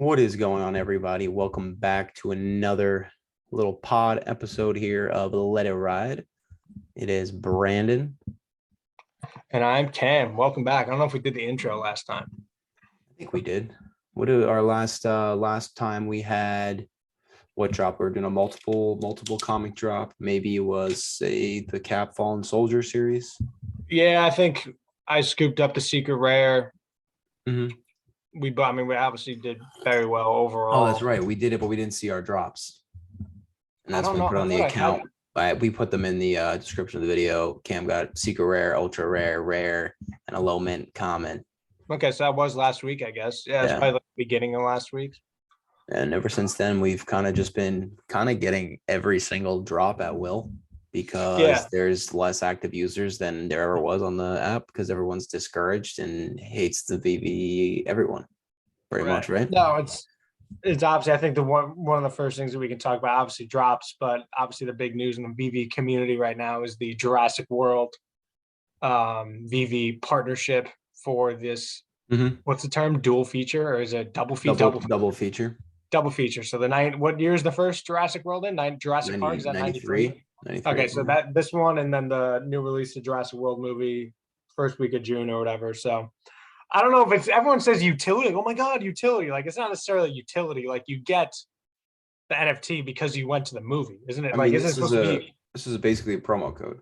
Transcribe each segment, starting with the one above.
What is going on, everybody? Welcome back to another little pod episode here of Let It Ride. It is Brandon. And I'm Cam. Welcome back. I don't know if we did the intro last time. I think we did. What did our last time we had? What drop? We're doing a multiple comic drop. Maybe it was the Cap Fallen Soldier series. Yeah, I think I scooped up the secret rare. Mm-hmm. We obviously did very well overall. Oh, that's right. We did it, but we didn't see our drops. And that's I don't when we know. put on the account. We put them in the description of the video. Cam got secret rare, ultra rare, rare, and a low mint common. Okay, so that was last week, I guess. Yeah, it's probably like the beginning of last week. And ever since then, we've kind of just been kind of getting every single drop at will because there's less active users than there ever was on the app because everyone's discouraged and hates the VV everyone pretty much, right? No, it's obviously, I think one of the first things that we can talk about obviously drops, but obviously the big news in the VV community right now is the Jurassic World VV partnership for this. Mm-hmm. What's the term? Dual feature, or is it double feature? Double feature. Double feature. So what year is the first Jurassic World in? Jurassic Park, is that 93? Okay, so this one, and then the new release of Jurassic World movie first week of June or whatever. So I don't know if everyone says utility. Like, oh my God, utility. Like, it's not necessarily utility. Like, you get the NFT because you went to the movie, isn't it? This is basically a promo code.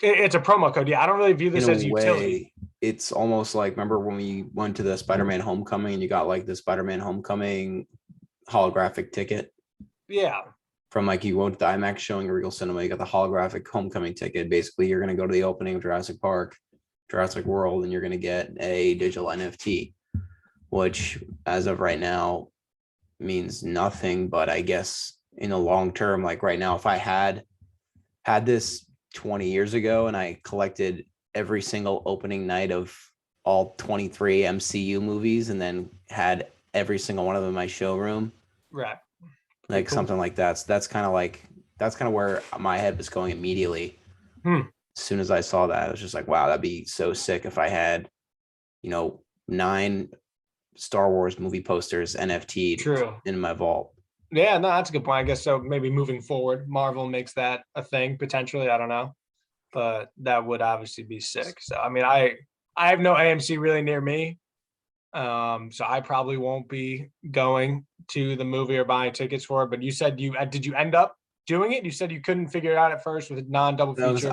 It's a promo code. Yeah, I don't really view this as utility. It's almost like, remember when we went to the Spider-Man Homecoming and you got like the Spider-Man Homecoming holographic ticket? Yeah. From like you went to the IMAX showing at Regal Cinema, you got the holographic homecoming ticket. Basically, you're going to go to the opening of Jurassic Park, Jurassic World, and you're going to get a digital NFT, which as of right now means nothing. But I guess in the long term, like right now, if I had this 20 years ago and I collected every single opening night of all 23 MCU movies and then had every single one of them in my showroom, right? Like cool. Something like that. So that's kind of where my head was going immediately. As soon as I saw that, I was just like, wow, that'd be so sick if I had, 9 Star Wars movie posters NFT'd in my vault. Yeah, no, that's a good point. I guess so. Maybe moving forward, Marvel makes that a thing potentially. I don't know, but that would obviously be sick. So, I mean, I have no AMC really near me. So I probably won't be going to the movie or buying tickets for it. But you said did you end up doing it? You said you couldn't figure it out at first with non-double feature.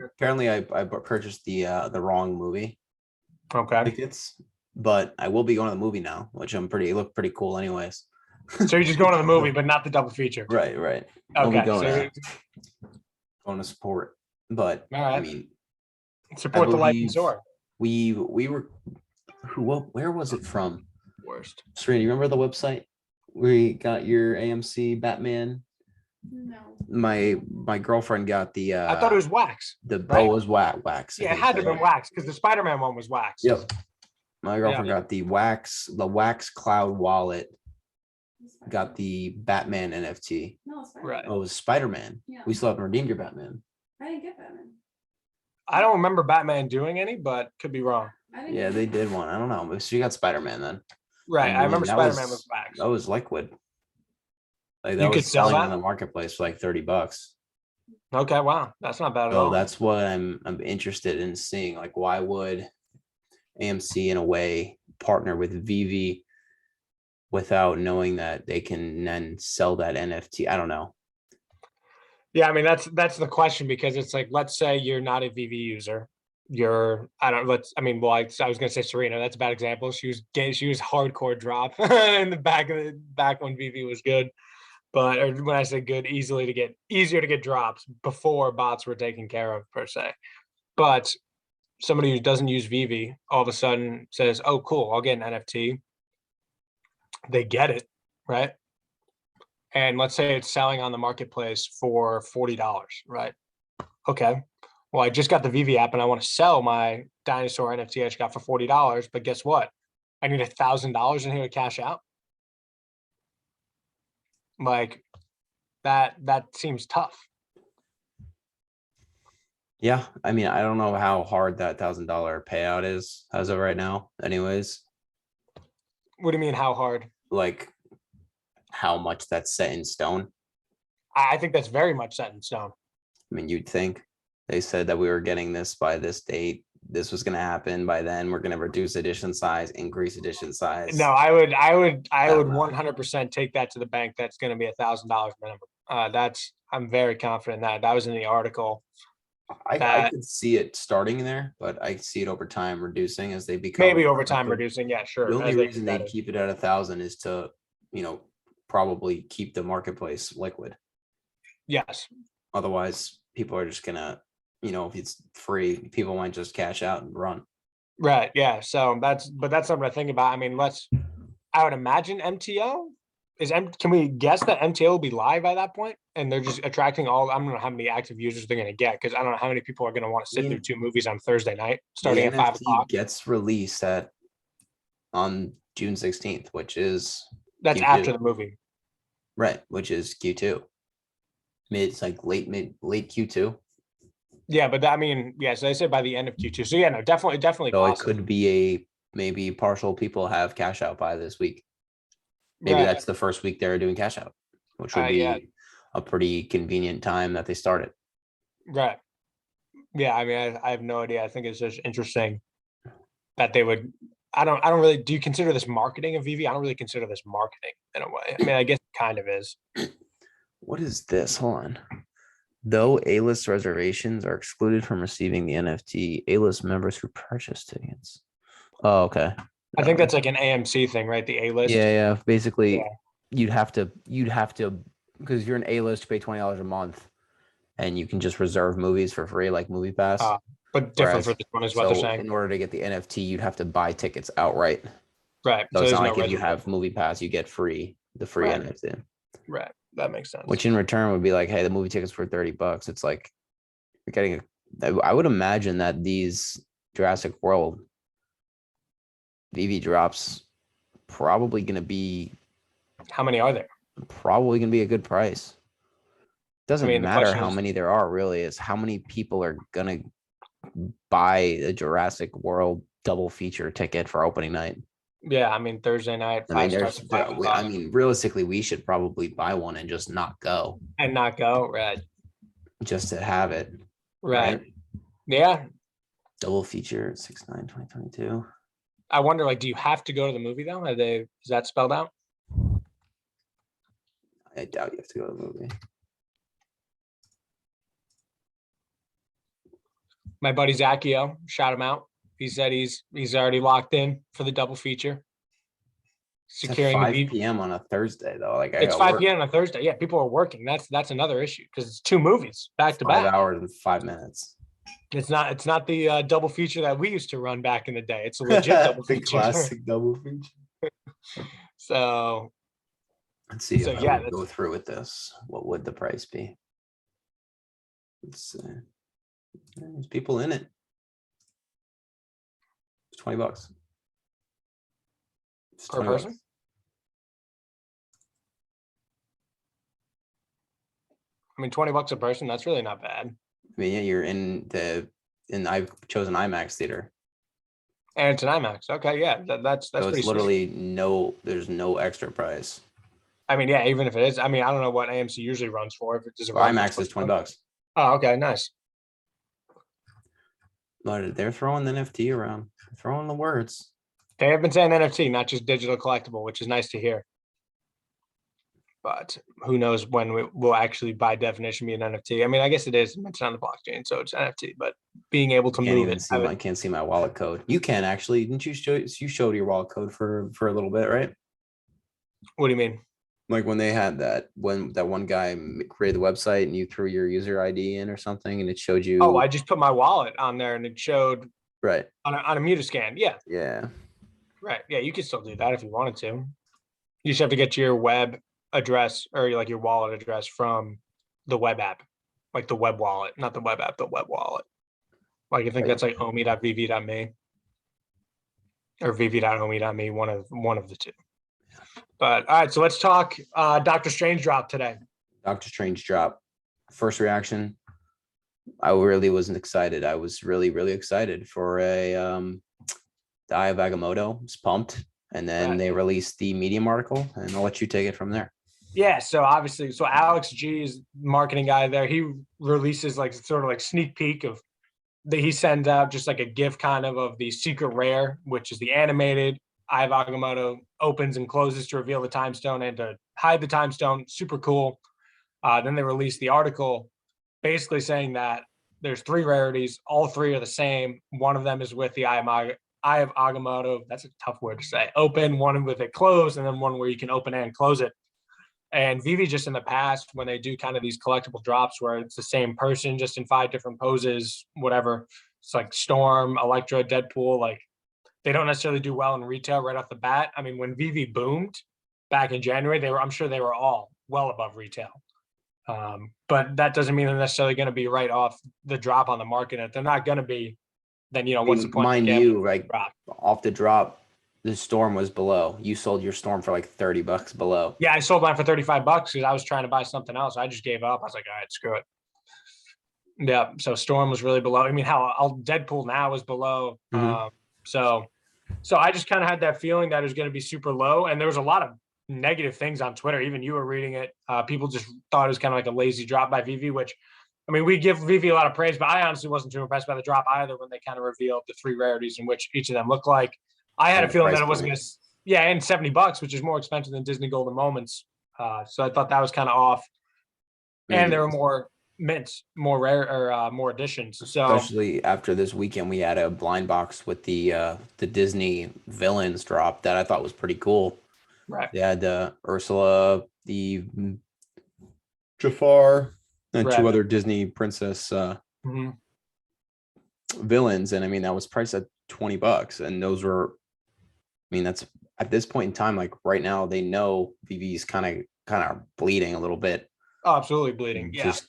Apparently I purchased the wrong movie. Okay. Tickets, but I will be going to the movie now, which look pretty cool anyways. So you're just going to the movie, but not the double feature. Right. Okay. Going to support, but right. I mean, support the licensor. We were. Where was it from? Worst. Serena, you remember the website where you got your AMC Batman? No. My girlfriend got the. I thought it was wax. The bow was wax. Yeah, it had to have been wax because the Spider-Man one was wax. Yep. My girlfriend got the wax cloud wallet. Got the Batman NFT. No, it's right. Oh, it was Spider-Man. Yeah. We still haven't redeemed your Batman. I didn't get Batman. I don't remember Batman doing any, but could be wrong. Yeah, they did one. I don't know. But you got Spider-Man then. Right. I remember Spider-Man was wax. That was liquid. Like that was selling on the marketplace for like $30. Okay, wow. That's not bad at all. That's what I'm interested in seeing. Like, why would AMC in a way partner with Veve without knowing that they can then sell that NFT? I don't know. Yeah, I mean that's the question, because it's like, let's say you're not a Veve user. I was gonna say Serena. That's a bad example. She was hardcore drop in the back when Veve was good, but when I say good, easier to get drops before bots were taken care of per se. But somebody who doesn't use Veve all of a sudden says, "Oh, cool, I'll get an NFT." They get it, right? And let's say it's selling on the marketplace for $40, right? Okay. Well, I just got the Veve app and I want to sell my dinosaur NFT I just got for $40, but guess what? I need $1,000 in here to cash out. Like that seems tough. Yeah, I mean, I don't know how hard that $1,000 payout is as of right now. Anyways, what do you mean how hard? like how much that's set in stone? I think that's very much set in stone. I mean, you'd think they said that we were getting this by this date. This was going to happen by then. We're going to reduce edition size, increase edition size. No, I don't would know. 100% take that to the bank. That's going to be $1,000 minimum. I'm very confident that was in the article. I that- could see it starting there, but I see it over time reducing as they become Maybe over more time liquid. reducing. Yeah, sure. The only as they reason get they'd better. keep it at 1,000 is to, probably keep the marketplace liquid. Yes. Otherwise, people are just gonna, if it's free, people might just cash out and run. Right. Yeah. So that's something to think about. I mean, I would imagine MTO can we guess that MTO will be live by that point? And they're just attracting I don't know how many active users they're going to get, because I don't know how many people are going to want to sit through 2 movies on Thursday night starting The at 5 NFT o'clock. gets released on June 16th, which is That's Q2. after the movie. Right, which is Q2. It's like late Q2. Yeah, but I mean, yeah. So they said by the end of Q2. So yeah, no, definitely So it possible. could be maybe partial people have cash out by this week. Maybe Right. that's the first week they're doing cash out, which would be Yeah. a pretty convenient time that they started. Right. Yeah. I mean, I have no idea. I think it's just interesting that they would. I don't really. Do you consider this marketing of VV? I don't really consider this marketing in a way. I mean, I guess it kind of is. What is this? Hold on. Though A-list reservations are excluded from receiving the NFT, A-list members who purchase tickets. Oh, okay. I think that's like an AMC thing, right? The A list. Yeah. Basically, Yeah. you'd have to because you're an A-list, you pay $20 a month, and you can just reserve movies for free, like Movie Pass. But different Whereas- for this one is what they're saying. in order to get the NFT, you'd have to buy tickets outright. Right. So there's it's not no like if you reservation. have Movie Pass, you get the free Right. NFT. Right. That makes sense. Which in return would be like, hey, the movie tickets for $30. It's like you're getting I would imagine that these Jurassic World VV drops probably going to be How many are there? a good price. Doesn't mean, the matter question how is- many there are, really. It's how many people are gonna buy a Jurassic World double feature ticket for opening night. Yeah, I mean Thursday night. I mean, starts at 5 o'clock. realistically, we should probably buy one and just not go, and not go. Right. just to have it. Right. Yeah. Double feature 6/9/2022. I wonder, like, do you have to go to the movie though? Is that spelled out? I doubt you have to go to the movie. My buddy Zacchio, shout him out. He said he's already locked in for the double feature. It's at Securing 5 the p.m. on a Thursday, though. Like I It's gotta 5 work p.m. on a Thursday. Yeah, people are working. That's another issue because it's 2 movies back to 5 back. hours and 5 minutes. It's not the double feature that we used to run back in the day. It's a legit double The feature. classic double feature. So Let's see So, if yeah, I would go through with this. What would the price be? Let's see. There's people in it. It's $20. It's Per $20. person? I mean, $20 a person. That's really not bad. I mean, yeah, you're I've chosen IMAX theater. And it's an IMAX. Okay, yeah, that's So pretty it's sweet. literally there's no extra price. I mean, yeah, even if it is, I mean, I don't know what AMC usually runs for. If it does So IMAX is $20. Oh, okay, nice. But they're throwing the NFT around, throwing the words. They have been saying NFT, not just digital collectible, which is nice to hear. But who knows when we will actually, by definition, be an NFT. I mean, I guess it is mentioned on the blockchain, so it's NFT. But being able to move it, I can't see my wallet code. You can actually, didn't you showed your wallet code for a little bit, right? what do you mean? Like when they had that one guy created the website and you threw your user ID in or something and it showed you. Oh, I just put my wallet on there and it showed right on a Mutascan. Yeah, yeah. right. Yeah, you could still do that if you wanted to. You just have to get your web address or like your wallet address from the web app, like the web wallet, not the web app, the web wallet. Like I think that's like omi.vv.me or vv.omi.me, one of the two. But all right, so let's talk Doctor Strange drop today. Doctor Strange drop. First reaction, I really wasn't excited. I was really, really excited for the Eye of Agamotto. I was pumped. and then Right. they released the Medium article, and I'll let you take it from there. Yeah, so obviously, so Alex G is marketing guy there. He releases like sort of like sneak peek of he sends out just like a GIF kind of the secret rare, which is the animated Eye of Agamotto opens and closes to reveal the time stone and to hide the time stone. Super cool. Then they released the article basically saying that there's 3 rarities, all 3 are the same. One of them is with the Eye of Agamotto. That's a tough word to say. Open, one with it closed, and then one where you can open and close it. And Veve just in the past, when they do kind of these collectible drops where it's the same person just in 5 different poses, whatever, it's like Storm, Electra, Deadpool, like they don't necessarily do well in retail right off the bat. I mean, when Veve boomed back in January, I'm sure they were all well above retail. But that doesn't mean they're necessarily going to be right off the drop on the market. If they're not going to be, then, what's the point? Mind you, like off the drop, the Storm was below. You sold your Storm for like $30 below. Yeah, I sold mine for $35 because I was trying to buy something else. I just gave up. I was like, all right, screw it. Yeah, so Storm was really below. I mean, Deadpool now is below. So I just kind of had that feeling that it was going to be super low, and there was a lot of negative things on Twitter. Even you were reading it. People just thought it was kind of like a lazy drop by Veve, which, I mean, we give Veve a lot of praise, but I honestly wasn't too impressed by the drop either when they kind of revealed the 3 rarities in which each of them look like. I had a feeling that it wasn't going to, and $70, which is more expensive than Disney Golden Moments. So I thought that was kind of off. And there were more mints, more rare or more editions. So especially after this weekend, we had a blind box with the Disney villains drop that I thought was pretty cool. Right. They had Ursula, the Jafar, and 2 other Disney princess villains, and I mean that was priced at $20, and those were, I mean, that's at this point in time, like right now, they know Veve's kind of bleeding a little bit. Oh, absolutely bleeding. Yeah. Just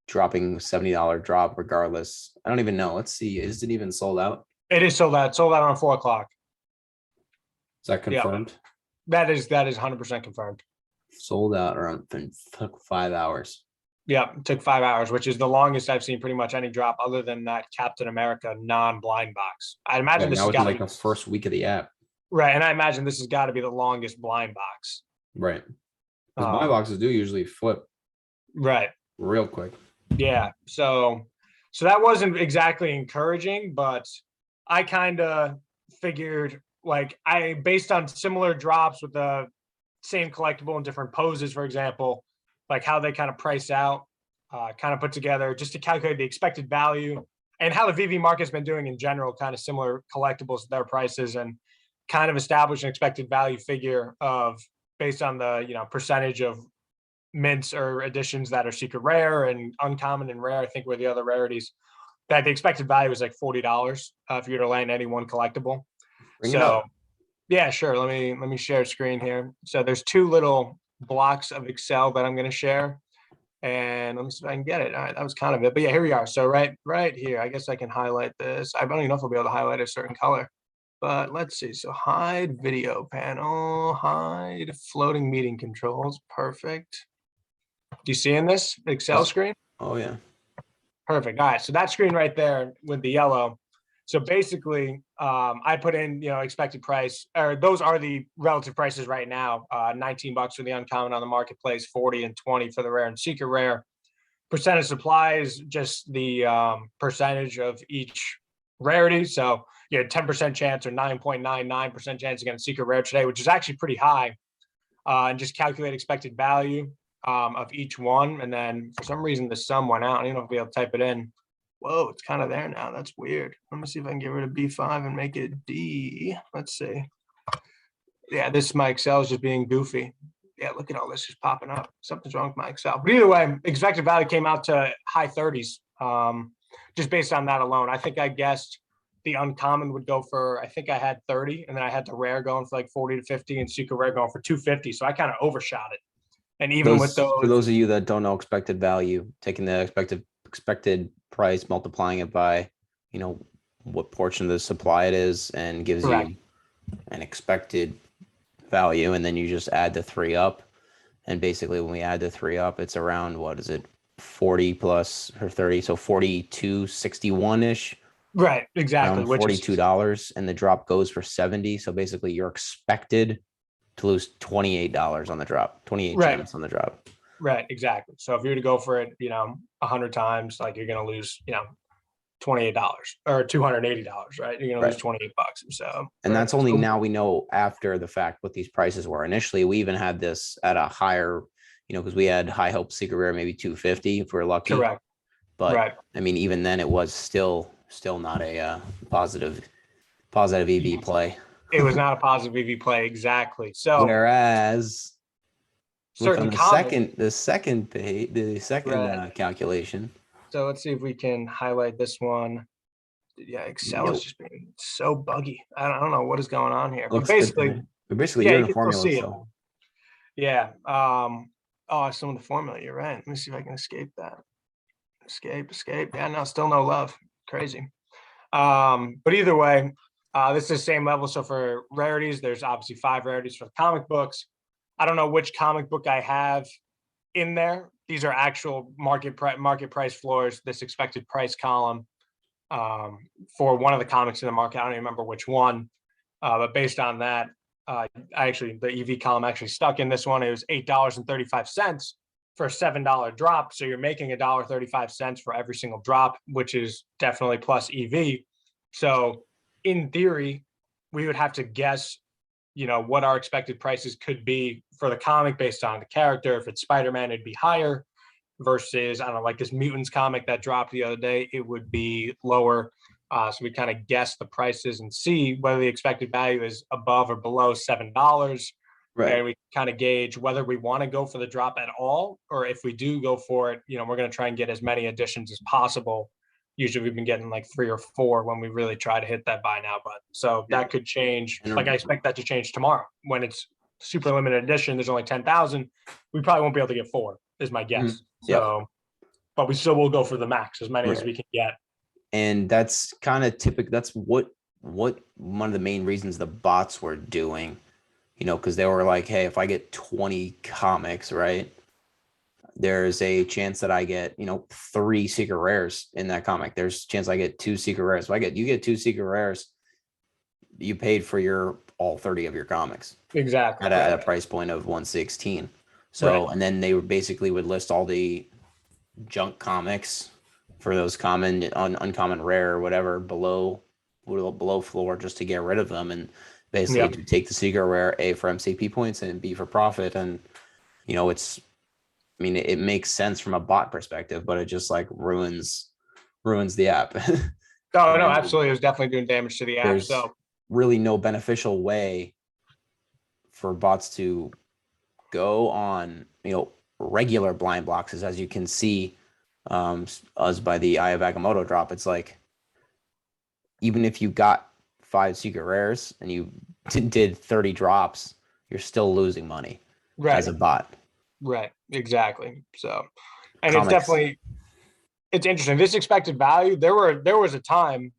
dropping $70 drop regardless. I don't even know. Let's see. Is it even sold out? It is sold out. Sold out on 4 o'clock. Is that confirmed? Yeah. That is 100% confirmed. Sold out around took 5 hours. Yeah, it took 5 hours, which is the longest I've seen pretty much any drop other than that Captain America non-blind box. I imagine this is like the first week of the app. Right, and I imagine this has got to be the longest blind box. Right. Because blind boxes do usually flip. Right. Real quick. Yeah. So that wasn't exactly encouraging, but I kind of figured, like, based on similar drops with the same collectible in different poses, for example, like how they kind of price out, kind of put together just to calculate the expected value and how the Veve market's been doing in general, kind of similar collectibles, their prices, and kind of establish an expected value figure of based on the, percentage of mints or editions that are secret rare and uncommon and rare. I think were the other rarities that the expected value is like $40 if you were to land any one collectible. Bring it up. Yeah, sure. Let me share screen here. So there's 2 little blocks of Excel that I'm going to share, and let me see if I can get it. All right, that was kind of it, but yeah, here we are. So right here, I guess I can highlight this. I don't even know if I'll be able to highlight a certain color, but let's see. So hide video panel, hide floating meeting controls. Perfect. Do you see in this Excel screen? Oh yeah. Perfect. All right. So that screen right there with the yellow. So basically, I put in, expected price, or those are the relative prices right now. $19 for the uncommon on the marketplace, 40 and 20 for the rare and secret rare. Percentage supply is just the percentage of each rarity. So you had 10% chance or 9.99% chance against secret rare today, which is actually pretty high. And just calculate expected value of each one. And then for some reason, the sum went out. I don't know if I'll be able to type it in. Whoa, it's kind of there now. That's weird. Let me see if I can get rid of B5 and make it D. Let's see. Yeah, my Excel is just being goofy. Yeah, look at all this just popping up. Something's wrong with my Excel. But either way, expected value came out to high 30s, just based on that alone. I think I guessed the uncommon would go for, I think I had 30, and then I had the rare going for like 40 to 50 and secret rare going for 250. So I kind of overshot it. And even with those, for those of you that don't know expected value, taking the expected price, multiplying it by, what portion of the supply it is, and gives you an expected value, and then you just add the 3 up. And basically, when we add the 3 up, it's around 40 plus or 30, so 42.61 ish. Right, exactly. around Which is $42, and the drop goes for 70. So basically, you're expected to lose $28 on the drop, 28 right, gems on the drop. right, exactly. So if you were to go for it, 100 times, like you're gonna lose, $28 or $280, right? You're gonna lose Right. 28 bucks. So And right. that's only So, now we know after the fact what these prices were. Initially, we even had this at a higher, because we had high hope secret rare, maybe 250 if we're lucky. correct. But Right. I mean, even then, it was still not a positive EV play. It was not a positive EV play, exactly. So Whereas look on certain common, the second page, the second right. calculation. So let's see if we can highlight this one. Yeah, Excel is Nope. just being so buggy. I don't know what is going on here, but Looks good to basically, me. But basically, yeah, you're you in the can still formula, see it. so Yeah. Oh, some of the formula. You're right. Let me see if I can escape that. Escape. Yeah, no, still no love. Crazy. But either way, this is the same level. So for rarities, there's obviously 5 rarities for the comic books. I don't know which comic book I have in there. These are actual market price floors. This expected price column for one of the comics in the market. I don't even remember which one, but based on that, the EV column actually stuck in this one. It was $8.35 for a $7 drop. So you're making $1.35 for every single drop, which is definitely plus EV. So in theory, we would have to guess, what our expected prices could be for the comic based on the character. If it's Spider-Man, it'd be higher versus, I don't know, like this Mutants comic that dropped the other day, it would be lower. So we kind of guess the prices and see whether the expected value is above or below $7. right. And we kind of gauge whether we want to go for the drop at all, or if we do go for it, we're going to try and get as many additions as possible. Usually we've been getting like 3 or 4 when we really try to hit that buy now button. So that could change. And Like I expect that to change tomorrow when it's super limited edition. There's only 10,000. We probably won't be able to get 4 is my guess. Yep. So, but we still will go for the max, as many as Right. we can get. And that's kind of typical. That's what one of the main reasons the bots were doing, because they were like, hey, if I get 20 comics, right, there's a chance that I get, 3 secret rares in that comic. There's a chance I get 2 secret rares. If you get 2 secret rares, you paid for all 30 of your comics Exactly. at a price point of 116. So, Right. and then they basically would list all the junk comics for those common, uncommon, rare, or whatever below floor, just to get rid of them, and basically Yep. to take the secret rare, A, for MCP points, and B, for profit. And it makes sense from a bot perspective, but it just like ruins the app. Oh, no, absolutely. It was definitely doing damage to the app. There's So really no beneficial way for bots to go on, regular blind boxes, as you can see us by the Eye of Agamotto drop. It's like, even if you got 5 secret rares and you did 30 drops, you're still losing money as a bot. Right. Exactly. So, and Comics. it's interesting. This expected value, there was a time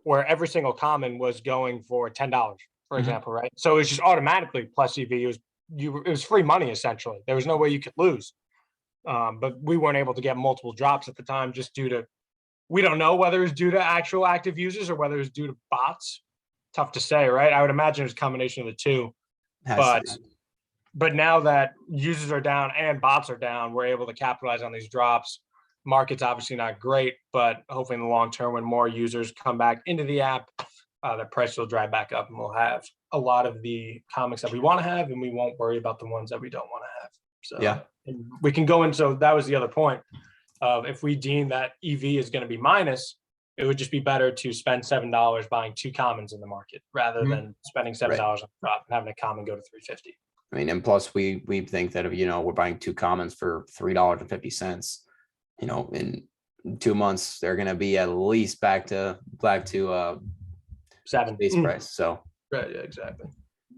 where every single common was going for $10, for example, right? So it was just automatically plus EV. It was free money essentially. There was no way you could lose. But we weren't able to get multiple drops at the time just due to, we don't know whether it's due to actual active users or whether it's due to bots. Tough to say, right? I would imagine it's a combination of the two. But now that users are down and bots are down, we're able to capitalize on these drops. Market's obviously not great, but hopefully in the long term, when more users come back into the app, the price will drive back up, and we'll have a lot of the comics that we want to have, and we won't worry about the ones that we don't want to have. So Yeah. and we can go in. So that was the other point of, if we deem that EV is going to be minus, it would just be better to spend $7 buying 2 commons in the market rather than spending $7 on the drop and having a common go to 350. I mean, and plus we think that if, we're buying 2 commons for $3.50, in 2 months, they're going to be at least back to 7 base price. So right, yeah, exactly.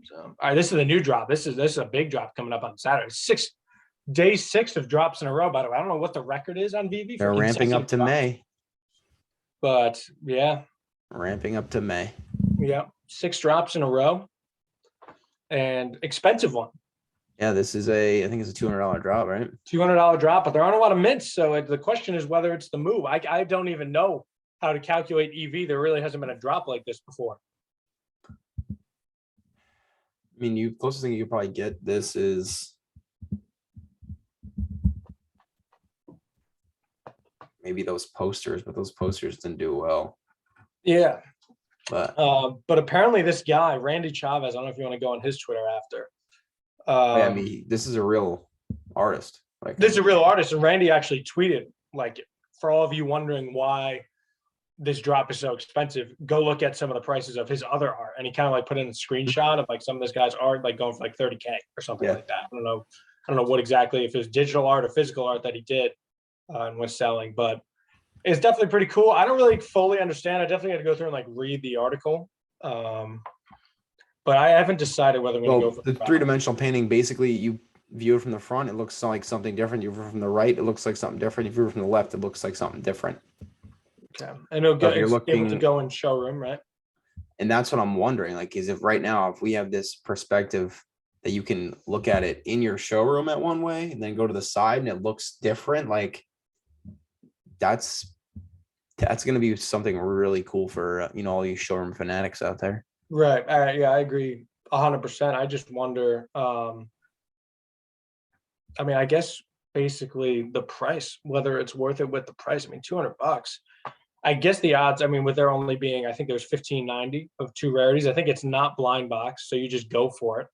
So, all right, this is a new drop. This is a big drop coming up on Saturday. Day 6 of drops in a row. By the way, I don't know what the record is on Veve. they're ramping up to drops. May. But yeah, Ramping up to May. yeah, 6 drops in a row, and expensive one. Yeah, this is I think it's a $200 drop, right? $200 drop, but there aren't a lot of mints. So the question is whether it's the move. I don't even know how to calculate EV, there really hasn't been a drop like this before. I mean, you closest thing you could probably get this is maybe those posters, but those posters didn't do well. Yeah. But But apparently this guy, Randy Chavez, I don't know if you want to go on his Twitter after. I mean, this is a real artist. Like, This is a real artist, and Randy actually tweeted, like, for all of you wondering why this drop is so expensive, go look at some of the prices of his other art. And he kind of like put in a screenshot of like some of this guy's art, like going for like 30K or something Yeah. like that. I don't know what exactly, if it was digital art or physical art that he did and was selling, but it's definitely pretty cool. I don't really fully understand. I definitely had to go through and like read the article. But I haven't decided whether I'm going to well, go for the three-dimensional painting, basically you view it from the front, it looks like something different. You view it from the right, it looks like something different. If you view it from the left, it looks like something different. Okay. And it'll So go, if you're it's able to looking- go in showroom, right? And that's what I'm wondering, like, is if right now, if we have this perspective that you can look at it in your showroom at one way and then go to the side and it looks different, like that's going to be something really cool for, you know, all you showroom fanatics out there. Right. All right. Yeah, I agree 100%. I just wonder, I mean, I guess basically the price, whether it's worth it with the price. I mean, $200. I guess the odds, I mean, with there only being, I think there's 1590 of 2 rarities. I think it's not blind box, so you just go for it.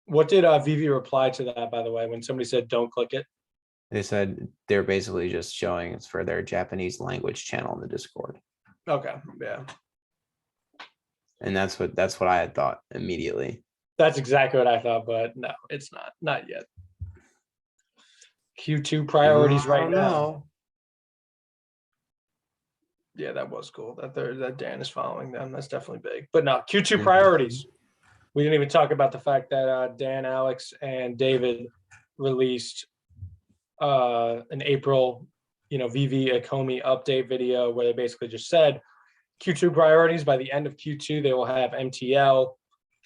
What did Vivi reply to that, by the way, when somebody said don't click it? They said they're basically just showing it's for their Japanese language channel in the Discord. Okay, yeah. And that's what I had thought immediately. That's exactly what I thought, but no, it's not yet. Q2 priorities right now. Yeah, that was cool. That Dan is following them. That's definitely big. But no, Q2 priorities. We didn't even talk about the fact that Dan, Alex, and David released an April, VV Akomi update video where they basically just said Q2 priorities. By the end of Q2, they will have MTL,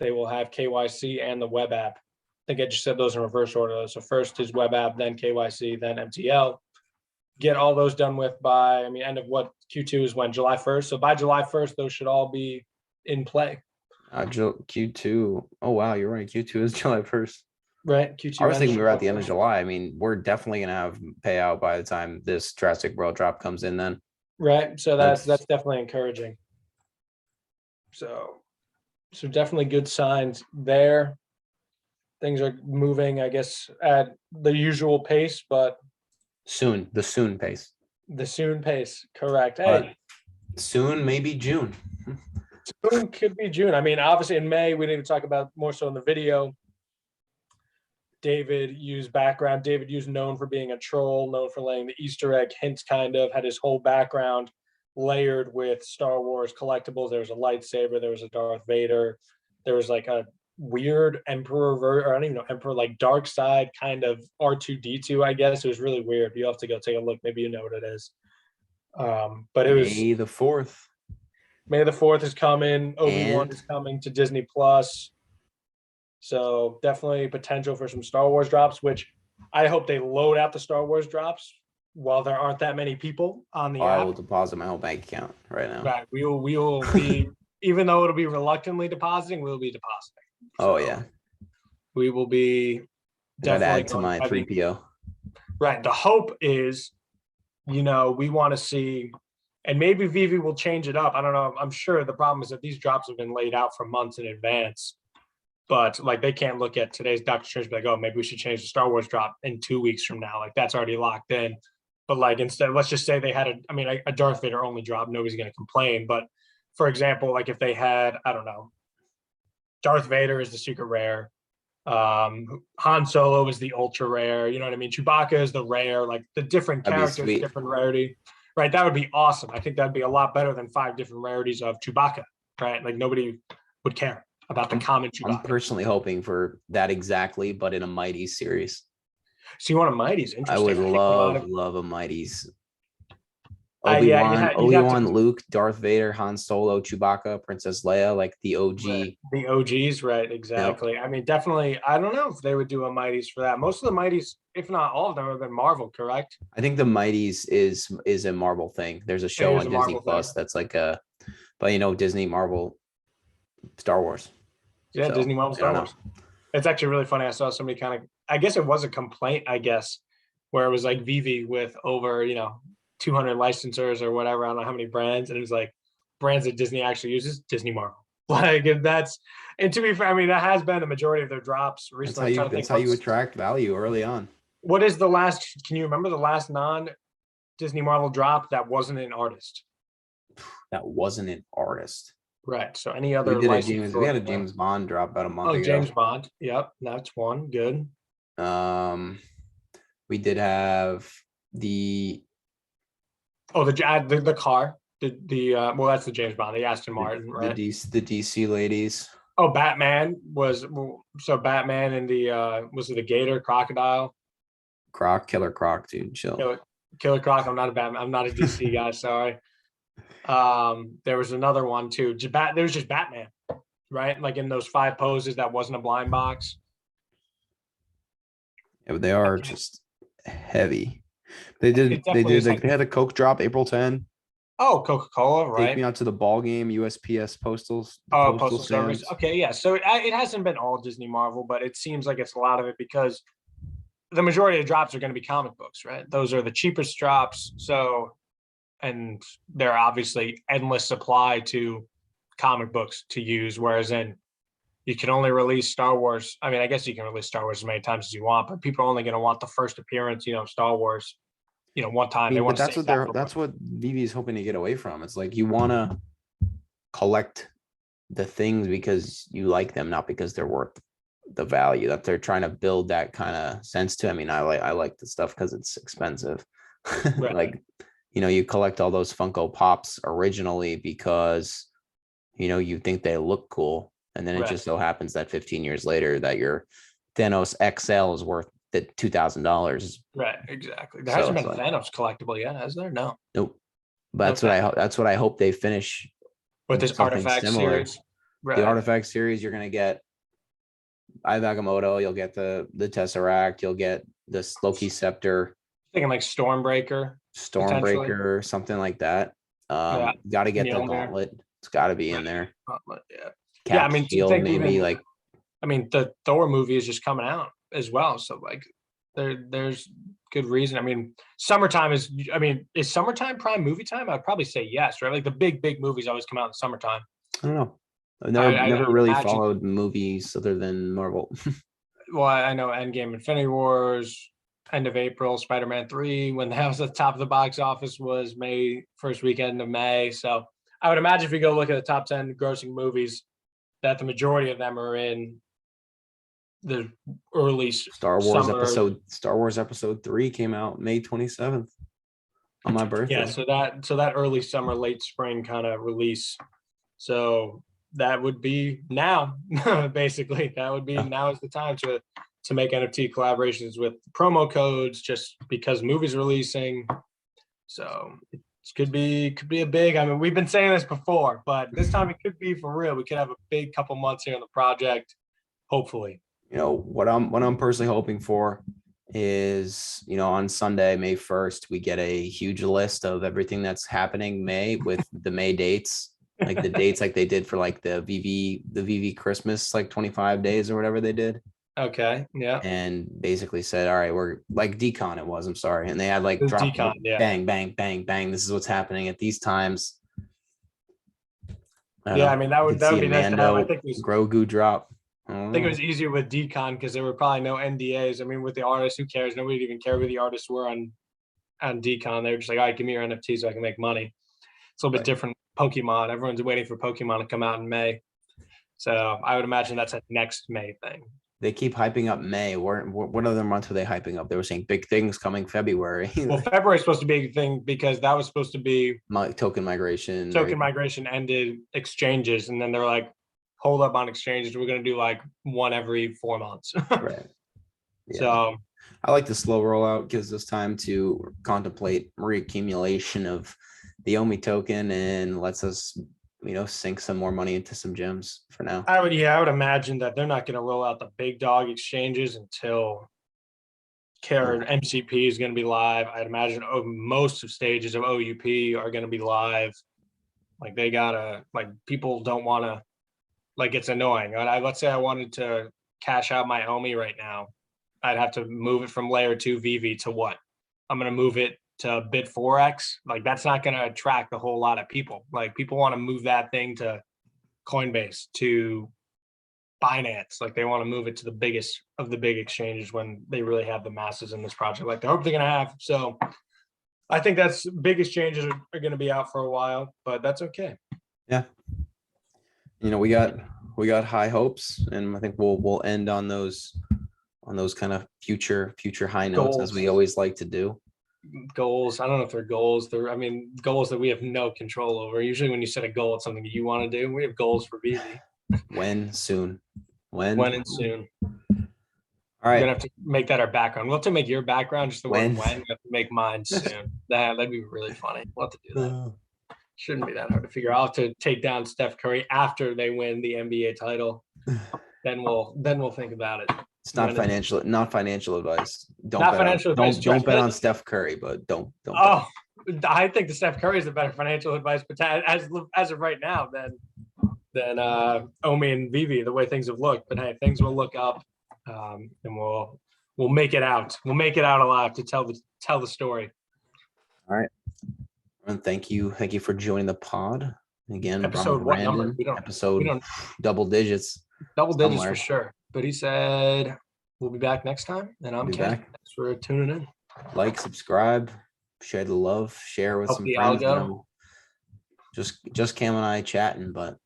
they will have KYC, and the web app. I think I just said those in reverse order. So first is web app, then KYC, then MTL. Get all those done with by, end of what Q2 is when? July 1st. So by July 1st, those should all be in play. Q2. Oh, wow, you're right. Q2 is July 1st. Right. Q2. I was thinking we were at the end of July. I mean, we're definitely going to have payout by the time this Jurassic World drop comes in then. Right. So that's definitely encouraging. So definitely good signs there. Things are moving, I guess, at the usual pace, but the soon pace. The soon pace, correct. Hey, soon, maybe June. Soon could be June. Obviously in May, we didn't talk about more so in the video. David used background. David used known for being a troll, known for laying the Easter egg hints, kind of had his whole background layered with Star Wars collectibles. There was a lightsaber, there was a Darth Vader, there was like a weird Emperor, or I don't even know, Emperor, like dark side kind of R2D2, I guess. It was really weird. You have to go take a look. Maybe you know what it is. But it was May the 4th. May the 4th is coming. Obi-Wan is coming to Disney Plus. So definitely potential for some Star Wars drops, which I hope they load out the Star Wars drops while there aren't that many people on the app. I will deposit my whole bank account right now. Right. We will be, even though it'll be reluctantly depositing, we'll be depositing. So, yeah. We will be definitely add to my 3PO. Right. The hope is, we want to see, and maybe Vivi will change it up. I don't know. I'm sure the problem is that these drops have been laid out for months in advance. But like they can't look at today's Doctor Strange and be like, oh, maybe we should change the Star Wars drop in 2 weeks from now. Like that's already locked in. But like instead, let's just say they had a Darth Vader only drop. Nobody's going to complain. But for example, like if they had, I don't know, Darth Vader is the super rare. Han Solo is the ultra rare. You know what I mean? Chewbacca is the rare. Like the different characters, different rarity. Right? That would be awesome. I think that'd be a lot better than 5 different rarities of Chewbacca. Right? Like nobody would care about the common Chewbacca. I'm personally hoping for that exactly, but in a Mighties series. So you want a Mighties? Interesting. I would love a Mighties. Yeah, you'd have to Obi-Wan, Luke, Darth Vader, Han Solo, Chewbacca, Princess Leia, like the OG. the OGs, right? Exactly. I mean, definitely. I don't know if they would do a Mighties for that. Most of the Mighties, if not all of them, have been Marvel, correct? I think the Mighties is a Marvel thing. There's a It show is on a Disney Marvel Plus thing. that's like but Disney, Marvel, Star Wars. Yeah, So Disney, Marvel, I don't Star know. Wars. It's actually really funny. I saw somebody kind of, I guess it was a complaint, I guess, where it was like Veve with over, 200 licensors or whatever. I don't know how many brands. And it was like brands that Disney actually uses, Disney Marvel. Like, and to be fair, I mean, that has been the majority of their drops recently. I'm trying to That's think, how you attract value early on. what is the last, can you remember the last non-Disney Marvel drop that wasn't an artist? That wasn't an artist. Right. So any other license? We had a James Bond drop about a month Oh, ago. James Bond. Yep. That's one. Good. We did have the Oh, the car. Well, that's the James Bond, the Aston Martin, right? the DC ladies. Oh, Batman was so Batman and the was it the Gator Crocodile? Killer Croc, dude, chill. Killer Croc. I'm not a Batman. I'm not a DC guy. Sorry. There was another one too. There was just Batman, right? Like in those 5 poses, that wasn't a blind box. Yeah, but they are just heavy. They had a Coke drop April 10. Oh, Coca-Cola, Take right? me out to the ball game, USPS postals. Oh, Postal Service. stamps. Okay, yeah. So it hasn't been all Disney Marvel, but it seems like it's a lot of it because the majority of drops are going to be comic books, right? Those are the cheapest drops. So, and they're obviously endless supply to comic books to use. Whereas in you can only release Star Wars. I mean, I guess you can release Star Wars as many times as you want, but people are only going to want the first appearance, Star Wars, one time. They want to save that. That's what VV is hoping to get away from. It's like you want to collect the things because you like them, not because they're worth the value. That they're trying to build that kind of sense to. I mean, I like the stuff because it's expensive. Right. Like, you collect all those Funko Pops originally because you think they look cool. And then it just so happens that 15 years later that your Thanos XL is worth the $2,000. Right, exactly. There hasn't been a Thanos collectible yet, has there? No. Nope. But that's what I hope they finish with this Artifact series. Right. The Artifact series, you're gonna get Agamotto, you'll get the Tesseract, you'll get this Loki Scepter. Thinking like Stormbreaker, something like that. Got to get the Gauntlet. It's got to be in there. Gauntlet, yeah. I mean, maybe the Thor movie is just coming out as well, so like there's good reason. I mean, is summertime prime movie time? I'd probably say yes, right? Like the big movies always come out in summertime. I don't know. I've never really followed movies other than Marvel. Well, I know Endgame, Infinity Wars, end of April, Spider-Man 3, when that was at the top of the box office was May, first weekend of May. So I would imagine if you go look at the top 10 grossing movies, that the majority of them are in the early Star Wars episode 3 came out May 27th on my birthday. Yeah, so that early summer, late spring kind of release. So that would be now, basically. That would be now is the time to make NFT collaborations with promo codes, just because movies releasing. So it could be a big. I mean, we've been saying this before, but this time it could be for real. We could have a big couple months here on the project, hopefully. What I'm personally hoping for is, on Sunday, May 1st, we get a huge list of everything that's happening May with the May dates, like the dates like they did for like the VV Christmas, like 25 days or whatever they did. Okay. Yeah. And basically said, all right, we're like Decon it was, I'm sorry. And they had like dropped bang, bang, bang, bang. This is what's happening at these times. I mean, that would be nice to have. I think Grogu drop. I think it was easier with Decon because there were probably no NDAs. I mean, with the artists, who cares? Nobody would even care who the artists were on Decon. They were just like, all right, give me your NFT so I can make money. It's a little bit different. Pokemon. Everyone's waiting for Pokemon to come out in May. So I would imagine that's a next May thing. They keep hyping up May. What other months were they hyping up? They were saying big things coming February. Well, February is supposed to be a big thing because that was supposed to be token migration. Token migration ended exchanges, and then they're like, hold up on exchanges. We're going to do like one every 4 months. Right. Yeah. So I like the slow rollout, gives us time to contemplate reaccumulation of the Omi token and lets us, sink some more money into some gems for now. I would imagine that they're not going to roll out the big dog exchanges until Karen MCP is going to be live. I'd imagine most of stages of OUP are going to be live. Like they gotta, like people don't want to, like it's annoying. Let's say I wanted to cash out my Omi right now. I'd have to move it from layer 2 Veve to what? I'm going to move it to Bit4x. Like that's not going to attract a whole lot of people. Like people want to move that thing to Coinbase, to Binance. Like they want to move it to the biggest of the big exchanges when they really have the masses in this project. Like they hope they're going to have. So I think that's big exchanges are going to be out for a while, but that's okay. Yeah. We got high hopes, and I think we'll end on those kind of future high notes, as we always like to do. Goals. I don't know if they're goals. Goals that we have no control over. Usually when you set a goal, it's something you want to do. We have goals for Veve. When soon. When and soon. All right. We're gonna have to make that our background. We'll have to make your background just the word when. We have to make mine soon. That'd be really funny. We'll have to do that. Shouldn't be that hard to figure out. I'll have to take down Steph Curry after they win the NBA title. Then we'll think about it. It's not financial advice. Don't bet on Steph Curry, but don't. Oh, I think the Steph Curry is the better financial advice, but as of right now, than Omi and Veve, the way things have looked. But hey, things will look up, and we'll make it out. We'll make it out alive to tell the story. All right. And thank you for joining the pod again. Episode what number? We don't double digits. Double digits somewhere. For sure. But he said we'll be back next time, and I'm Ken. Thanks for tuning in. Like, subscribe, share the love, share with some friends. Just Cam and I chatting, but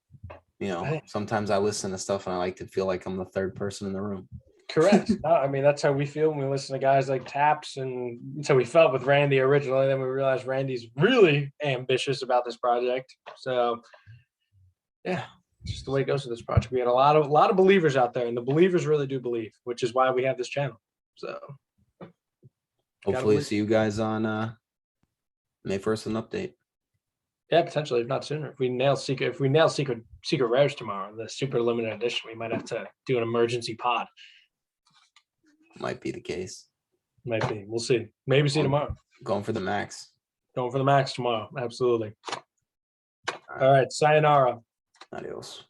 sometimes I listen to stuff and I like to feel like I'm the third person in the room. Correct. That's how we feel when we listen to guys like Taps, and so we felt with Randy originally. Then we realized Randy's really ambitious about this project. So, yeah, just the way it goes with this project. We had a lot of believers out there, and the believers really do believe, which is why we have this channel. So, hopefully, see you guys on May 1st. An update. Yeah, potentially, if not sooner. If we nail secret rares tomorrow, the super limited edition, we might have to do an emergency pod. Might be the case. Might be. We'll see. Maybe see tomorrow. Going for the max. Going for the max tomorrow. Absolutely. All right. Sayonara. Adios.